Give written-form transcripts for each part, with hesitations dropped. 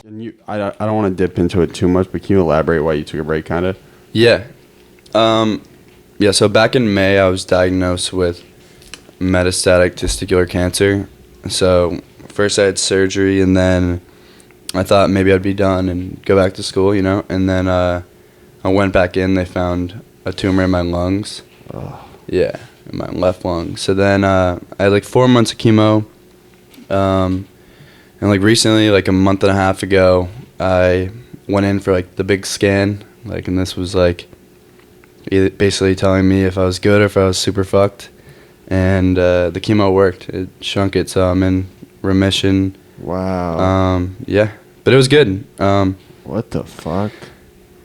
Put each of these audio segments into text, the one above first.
And I don't want to dip into it too much, but can you elaborate why you took a break, kind of? Yeah. Yeah, so back in May, I was diagnosed with metastatic testicular cancer. So first I had surgery, and then I thought maybe I'd be done and go back to school, you know? And then I went back in. They found a tumor in my lungs. Oh. Yeah, in my left lung. So then I had like 4 months of chemo. And like recently, like a month and a half ago, I went in for like the big scan. Like, and this was like basically telling me if I was good or if I was super fucked. And the chemo worked. It shrunk it, so I'm in remission. Wow. Yeah, but it was good. What the fuck?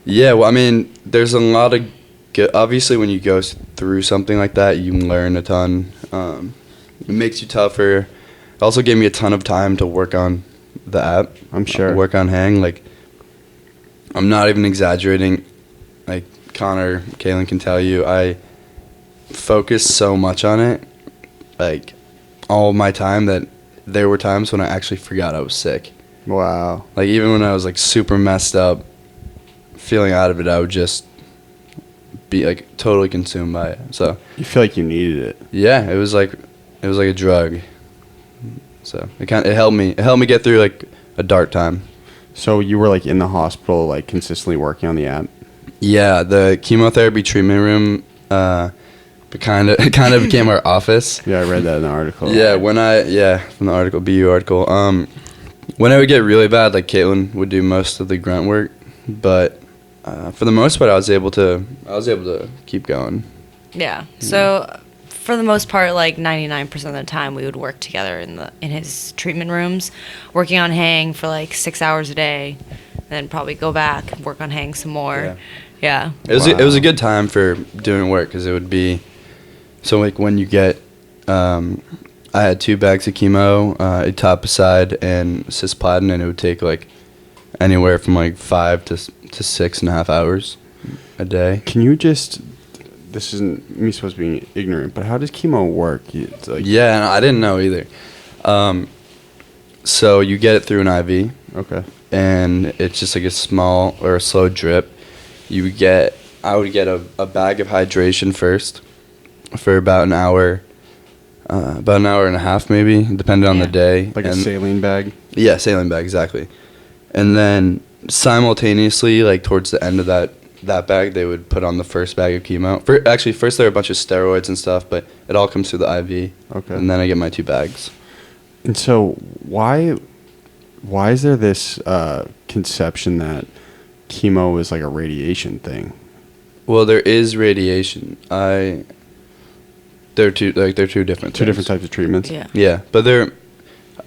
Yeah, well, I mean, there's a lot of good. Obviously, when you go through something like that, you learn a ton. It makes you tougher. It also gave me a ton of time to work on the app. I'm sure. Work on Hang. Like, I'm not even exaggerating. Like, Connor, Kaylin can tell you, I focused so much on it, like, all my time, that there were times when I actually forgot I was sick. Wow. Like, even when I was, like, super messed up, feeling out of it, I would just be, like, totally consumed by it. So You feel like you needed it. yeah, it was like a drug. So it helped me get through like a dark time. So you were like in the hospital, like consistently working on the app? Yeah, the chemotherapy treatment room kind of became our office. Yeah, I read that in the article. Yeah, from the article, BU article. When it would get really bad, like Caitlin would do most of the grunt work, but for the most part, I was able to keep going. Yeah. So for the most part, like 99% of the time, we would work together in his treatment rooms, working on Hang for like 6 hours a day, and then probably go back and work on Hang some more. Yeah. It was a good time for doing work, because it would be so like when you get I had 2 bags of chemo, etoposide and cisplatin, and it would take like anywhere from like 5 to 6.5 hours a day. Can you just, this isn't me supposed to be ignorant, but how does chemo work? It's like, Yeah, I didn't know either. So you get it through an IV. Okay. And it's just like a small or a slow drip. I would get a bag of hydration first for about an hour and a half maybe, depending on the day. Like a saline bag? Yeah, saline bag, exactly. And then simultaneously, like towards the end of that bag, they would put on the first bag of chemo. First there were a bunch of steroids and stuff, but it all comes through the IV. Okay. And then I get my 2 bags. And so why is there this conception that chemo is like a radiation thing? Well, there is radiation. They're two different Two things. different types of treatments? Yeah. Yeah, but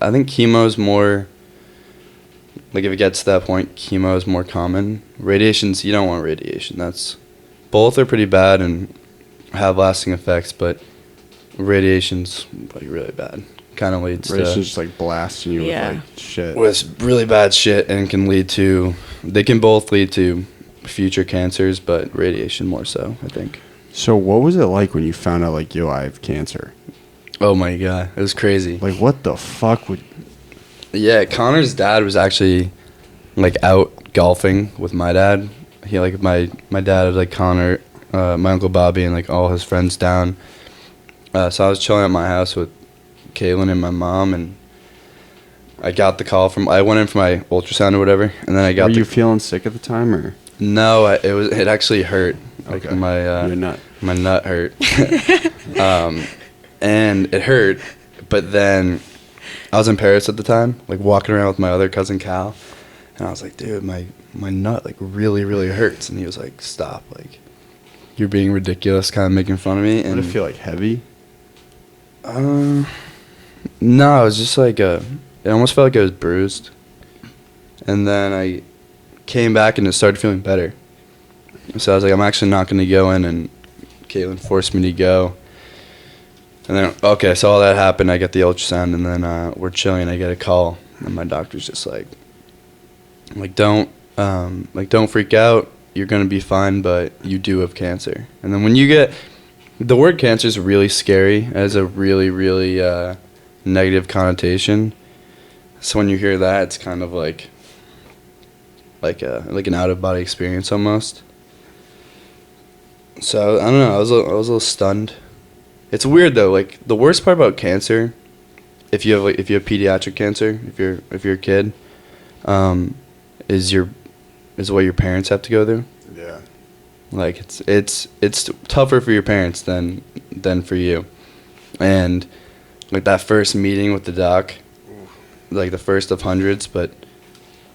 I think chemo's more, like if it gets to that point, chemo is more common. Radiation's, you don't want radiation. Both are pretty bad and have lasting effects, but radiation's like really bad. Kind of leads Radiation's just like blasting you with like shit. with really bad shit, and they can both lead to future cancers, but radiation more so, I think. So what was it like when you found out like, yo, I have cancer? Oh my God, it was crazy. Like what the fuck would... Yeah, Connor's dad was actually like out golfing with my dad. He like my dad had like Connor, my Uncle Bobby, and like all his friends down. So I was chilling at my house with Kaylin and my mom, and I got the call I went in for my ultrasound or whatever, and then I got. Were you feeling sick at the time, or? No, it actually hurt. Like Okay. my nut. My nut hurt. And it hurt, but then I was in Paris at the time, like walking around with my other cousin Cal, and I was like, dude, my nut like really, really hurts. And he was like, stop, like you're being ridiculous, kind of making fun of me. And Did it feel like heavy? No, it was just like it almost felt like it was bruised. And then I came back and it started feeling better. So I was like, I'm actually not going to go in, and Caitlin forced me to go. And then, okay, so all that happened. I get the ultrasound, and then we're chilling. I get a call, and my doctor's just like don't freak out. You're gonna be fine, but you do have cancer. And then when you get the word cancer is really scary. It has a really, really negative connotation. So when you hear that, it's kind of like like an out of body experience almost. So I don't know. I was a little stunned. It's weird though. Like the worst part about cancer, if you have pediatric cancer, if you're a kid, is what your parents have to go through. Yeah. Like it's tougher for your parents than for you, and like that first meeting with the doc, like the first of hundreds, but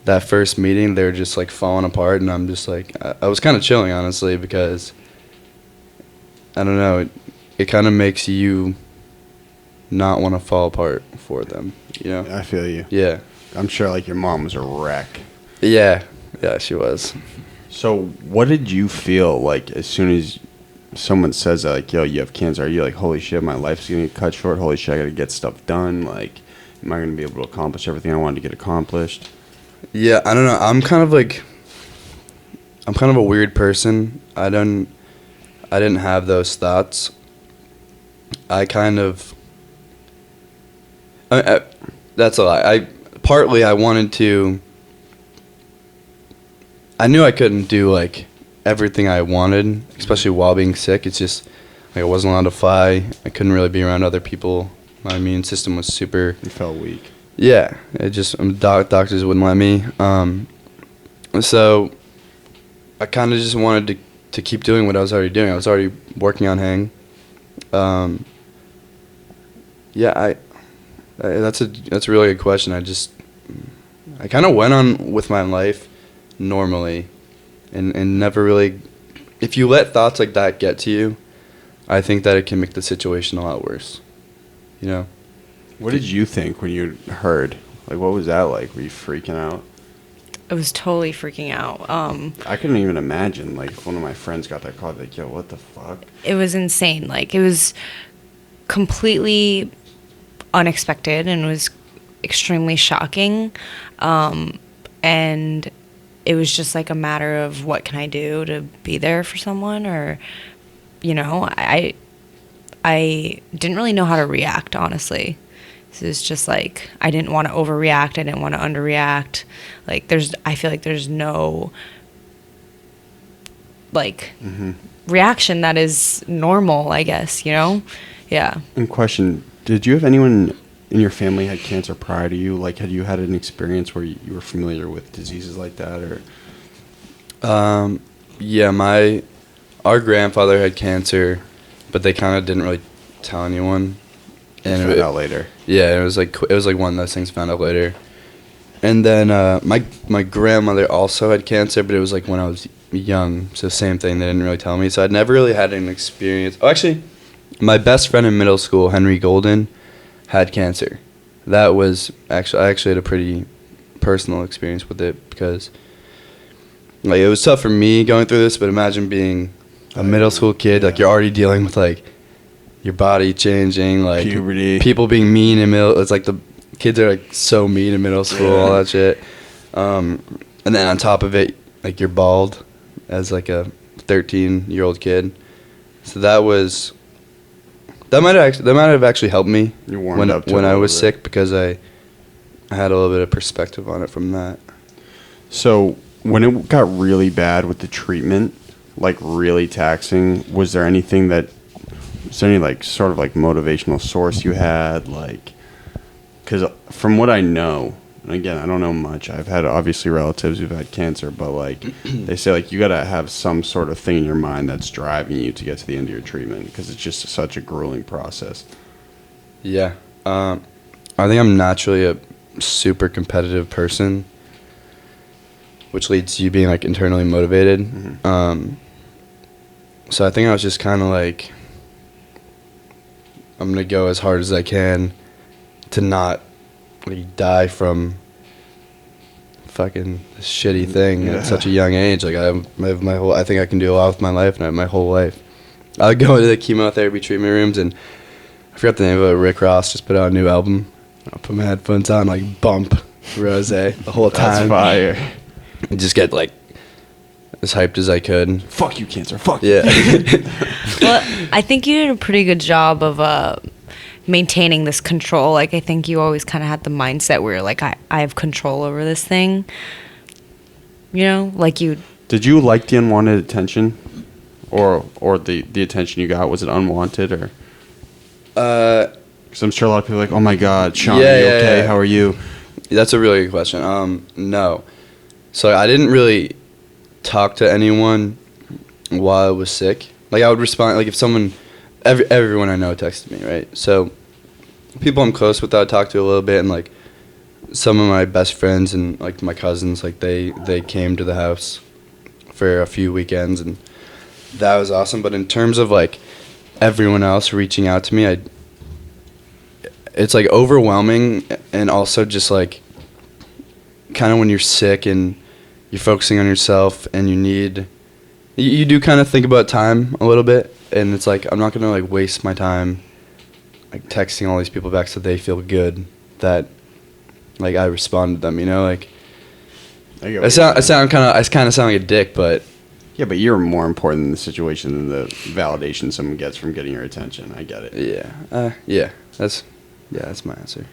that first meeting they're just like falling apart, and I'm just like I was kind of chilling honestly because I don't know, it kind of makes you not want to fall apart for them, you know? I feel you. Yeah. I'm sure like your mom was a wreck. Yeah, she was. So what did you feel like as soon as someone says that, like, yo, you have cancer? Are you like, holy shit, my life's gonna get cut short, holy shit, I gotta get stuff done, like, am I gonna be able to accomplish everything I wanted to get accomplished? Yeah, I don't know, I'm kind of a weird person. I didn't have those thoughts. I kind of that's a lie. I wanted to. I knew I couldn't do like everything I wanted, especially while being sick. It's just like I wasn't allowed to fly. I couldn't really be around other people. My immune system was super. You felt weak. Yeah, it just doctors wouldn't let me. So I kind of just wanted to keep doing what I was already doing. I was already working on Hang. Yeah, that's a really good question. I kind of went on with my life normally, and never really. If you let thoughts like that get to you, I think that it can make the situation a lot worse. You know. What did you think when you heard? Like, what was that like? Were you freaking out? I was totally freaking out. I couldn't even imagine. Like, if one of my friends got that call, like, yo, what the fuck? It was insane. Like, it was completely unexpected and was extremely shocking. And it was just like a matter of what can I do to be there for someone, or, you know, I didn't really know how to react, honestly. So it's just like I didn't want to overreact. I didn't want to underreact. Like I feel like there's no like reaction that is normal, I guess, you know? Yeah. And question, did you have anyone in your family had cancer prior to you? Like, had you had an experience where you were familiar with diseases like that, or? Yeah, our grandfather had cancer, but they kind of didn't really tell anyone. And found out later. Yeah, it was like one of those things found out later. And then my grandmother also had cancer, but it was like when I was young, so same thing. They didn't really tell me, so I'd never really had an experience. Oh, actually, my best friend in middle school, Henry Golden, had cancer. That was I actually had a pretty personal experience with it because like it was tough for me going through this, but imagine being a middle school kid, like you're already dealing with like your body changing, like puberty, people being mean in middle. It's like the kids are like so mean in middle school, all that shit. And then on top of it, like you're bald as like a 13-year-old kid. So that might have actually helped me when I was sick because I had a little bit of perspective on it from that. So when it got really bad with the treatment, like really taxing, was there any like sort of like motivational source you had? Like, because from what I know, and again, I don't know much. I've had obviously relatives who've had cancer, but like they say like you got to have some sort of thing in your mind that's driving you to get to the end of your treatment because it's just such a grueling process. Yeah. I think I'm naturally a super competitive person, which leads to you being like internally motivated. Mm-hmm. So I think I was just kind of like, I'm going to go as hard as I can to not like die from fucking this shitty thing at such a young age. Like I think I can do a lot with my life, and I have my whole life. I would go into the chemotherapy treatment rooms, and I forgot the name of it. Rick Ross just put out a new album. I'll put my headphones on, like bump Rose the whole time. That's fire. And just get like as hyped as I could. Fuck you, cancer. Fuck yeah. Well, I think you did a pretty good job of maintaining this control. Like, I think you always kind of had the mindset where, like, I have control over this thing. you know, like you. Did you like the unwanted attention, or the attention you got? Was it unwanted or? Because I'm sure a lot of people are like, oh my God, Sean, are you okay? Yeah. How are you? That's a really good question. No. So I didn't really talk to anyone while I was sick. Like I would respond, like if someone, everyone I know texted me, right? So people I'm close with, I'd talk to a little bit, and like some of my best friends and like my cousins, like they came to the house for a few weekends, and that was awesome. But in terms of like everyone else reaching out to me, it's like overwhelming, and also just like kind of when you're sick and you're focusing on yourself and you do kind of think about time a little bit, and it's like I'm not gonna like waste my time like texting all these people back so they feel good that like I responded to them, you know, like I kind of sound like a dick, but Yeah, but you're more important in the situation than the validation someone gets from getting your attention. I get it. That's my answer.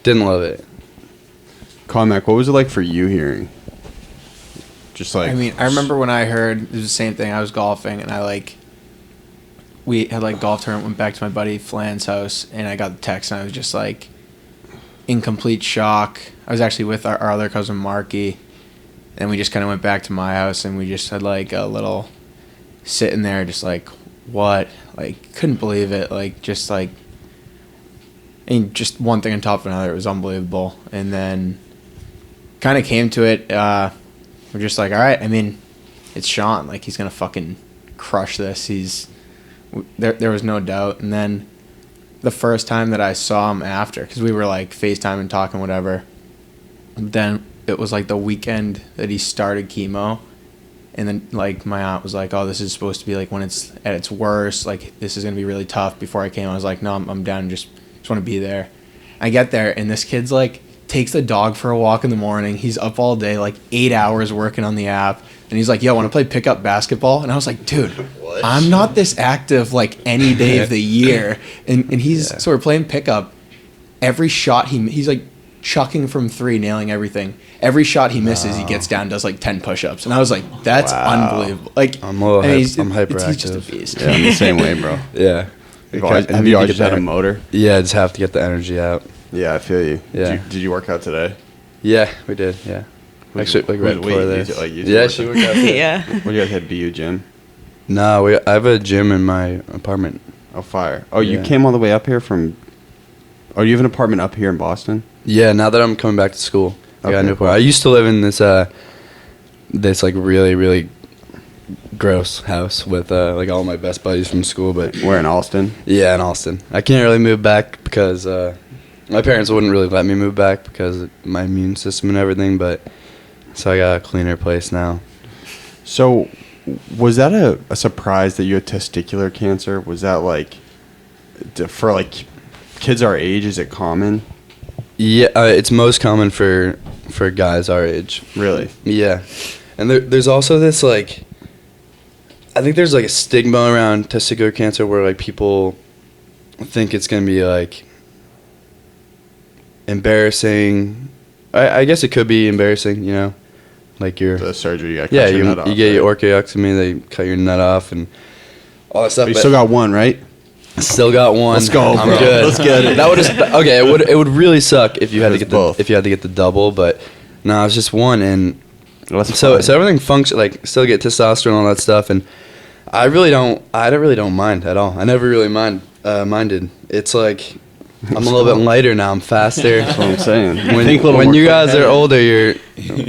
Didn't love it. Comac, what was it like for you hearing? Just like, I mean, I remember when I heard it was the same thing. I was golfing, and we had like golf tournament. Went back to my buddy Flan's house, and I got the text, and I was just like in complete shock. I was actually with our other cousin Marky, and we just kind of went back to my house, and we just had like a little sitting there, just like what, like couldn't believe it, like just like, and just one thing on top of another. It was unbelievable, and then kind of came to it. We're just like, all right. I mean, it's Sean. Like he's gonna fucking crush this. There was no doubt. And then the first time that I saw him after, because we were like FaceTiming, talking, whatever. Then it was like the weekend that he started chemo, and then like my aunt was like, "Oh, this is supposed to be like when it's at its worst. Like this is gonna be really tough." Before I came, I was like, "No, I'm down. Just want to be there." I get there, and this kid's like takes the dog for a walk in the morning. He's up all day, like 8 hours working on the app. And he's like, yo, want to play pickup basketball? And I was like, dude, what? I'm not this active like any day of the year. And so we're playing pickup. Every shot he's like chucking from three, nailing everything. Every shot he misses, he gets down, does like 10 push-ups. And I was like, that's unbelievable. Like I'm hyperactive. He's just a beast. Yeah, I'm the same way, bro. Yeah. Have you always just had a motor? Yeah, I just have to get the energy out. Yeah, I feel you. Yeah. Did you work out today? Yeah, we did. Yeah. Actually, like right before this. Yeah, she worked out today. Yeah. What do you guys have? BU gym? No, I have a gym in my apartment. Oh, fire! Oh, you came all the way up here from? Oh, you have an apartment up here in Boston? Yeah. Now that I'm coming back to school, I got a new apartment. I used to live in this like really really gross house with like all my best buddies from school, but we're in Alston. Yeah, in Alston. I can't really move back because my parents wouldn't really let me move back because of my immune system and everything, but so I got a cleaner place now. So was that a surprise that you had testicular cancer? Was that like for like kids our age, is it common? Yeah, it's most common for guys our age. Really? Yeah. And there's also this like, I think there's like a stigma around testicular cancer where like people think it's gonna be like embarrassing. I guess it could be embarrassing, you know, like the surgery. You get your nut off, you get your orchiectomy, they cut your nut off and all that stuff. But you still got one, right? Still got one. Let's go. I'm bro. good. Let's get it. That would okay. It would really suck if you had to get the double, but no, it's just one, and so everything functions like still get testosterone and all that stuff, and I really don't mind at all. I never really minded. It's like I'm a little bit lighter now. I'm faster. That's what I'm saying. When you guys are older, you're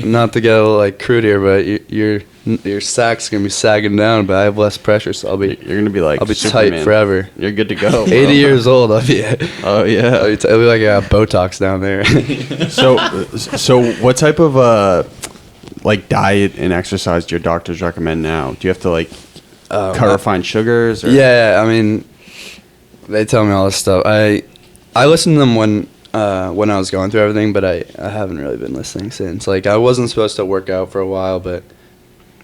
not to get a little like crude here, but your sack's gonna be sagging down. But I have less pressure, so you're gonna be like I'll be Superman. tight forever. You're good to go. 80 years old, I'll be. Oh yeah. It'll be like I got Botox down there. So what type of like diet and exercise do your doctors recommend now? Do you have to like cut refined sugars? Or? Yeah, I mean, they tell me all this stuff. I listened to them when I was going through everything, but I haven't really been listening since. Like, I wasn't supposed to work out for a while, but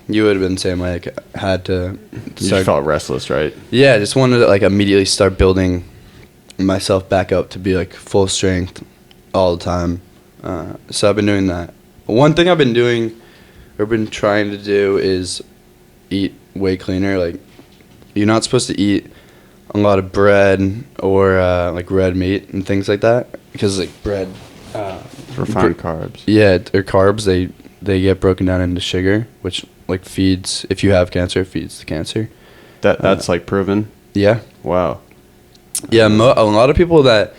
you would have been saying, like, I had to start. You just felt restless, right? Yeah, I just wanted to, like, immediately start building myself back up to be, like, full strength all the time. So I've been doing that. One thing I've been doing I've been trying to do is eat way cleaner. Like, you're not supposed to eat a lot of bread or like red meat and things like that, because like bread, Refined carbs. yeah, or carbs, they get broken down into sugar, which like feeds, if you have cancer, it feeds the cancer. That's like proven. Yeah. Wow. Yeah, a lot of people that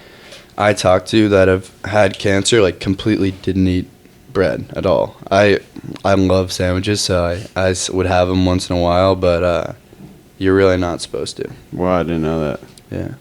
I talk to that have had cancer like completely didn't eat bread at all. I love sandwiches, so I would have them once in a while, but you're really not supposed to. Wow, I didn't know that. Yeah.